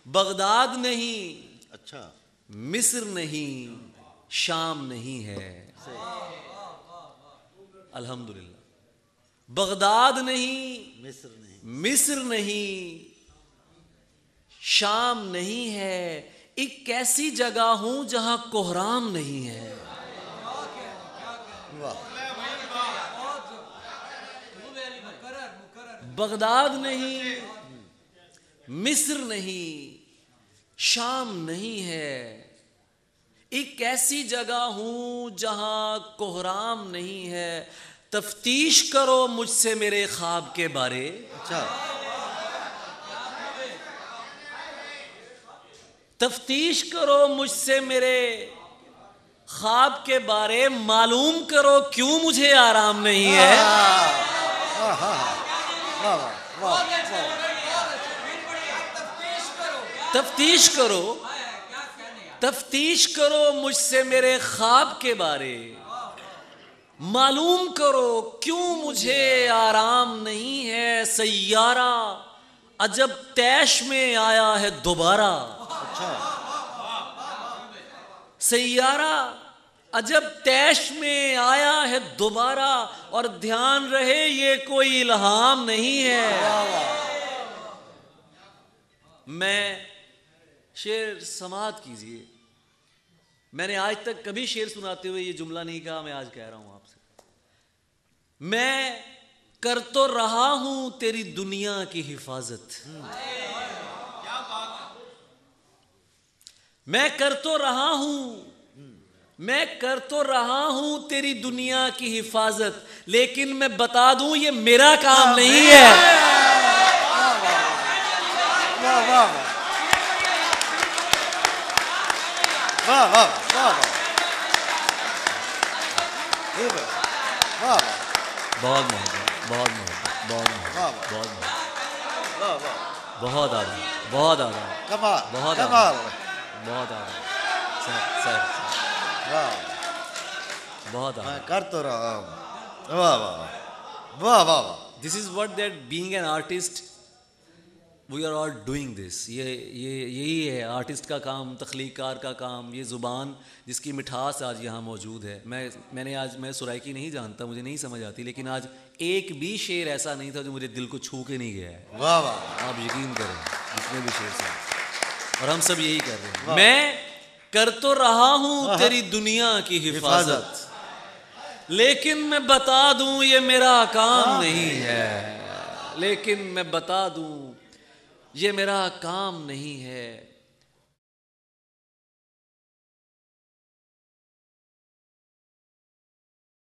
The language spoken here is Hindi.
बगदाद नहीं, अच्छा, मिस्र नहीं, शाम नहीं है। अल्हम्दुलिल्लाह। बगदाद नहीं, मिस्र नहीं, शाम नहीं है। एक ऐसी जगह हूं जहां कोहराम नहीं है। बगदाद नहीं, मिस्र नहीं, शाम नहीं है। एक ऐसी जगह हूं जहां कोहराम नहीं है। तफ्तीश करो मुझसे मेरे ख्वाब के बारे। अच्छा, तफ्तीश करो मुझसे मेरे ख्वाब के बारे। मालूम करो क्यों मुझे आराम नहीं है। तफ्तीश करो, तफ्तीश करो मुझसे मेरे ख्वाब के बारे। मालूम करो क्यों मुझे आराम नहीं है। सैयारा अजब तैश में आया है दोबारा। अच्छा, सैयारा अजब तैश में आया है दोबारा। और ध्यान रहे ये कोई इल्हाम नहीं है। मैं शेर समात कीजिए। मैंने आज तक कभी शेर सुनाते हुए ये जुमला नहीं कहा, मैं आज कह रहा हूं आपसे। मैं कर तो रहा हूं तेरी दुनिया की हिफाजत। मैं कर तो रहा हूं, मैं कर तो रहा हूं तेरी दुनिया की हिफाजत, लेकिन मैं बता दूं ये मेरा काम नहीं है। वाह वाह वाह वाह वाह वाह, बहुत मोहब्बत, बहुत मोहब्बत, बहुत मोहब्बत, बहुत मोहब्बत, वाह वाह, बहुत आदर, बहुत आदर, कमाल, बहुत कमाल, बहुत आदर। सर वाह, बहुत मैं आदर। कर तो रहा हूँ। वाह वाह वाह वाह। This is what that being an artist we are all doing this. यही है आर्टिस्ट का काम, तख्लीकार का काम। ये ज़ुबान जिसकी मिठास आज यहाँ मौजूद है। मैं सुराइकी नहीं जानता, मुझे नहीं समझ आती, लेकिन आज एक भी शेर ऐसा नहीं था जो मुझे दिल को छू के नहीं गया है। वाह वाह, आप यकीन करें, जितने भी शेर थे, और हम सब यही कर रहे हैं। मैं कर तो रहा हूँ तेरी दुनिया की हिफाजत, लेकिन मैं बता दूँ ये मेरा काम नहीं है। लेकिन मैं बता दूँ ये मेरा काम नहीं है।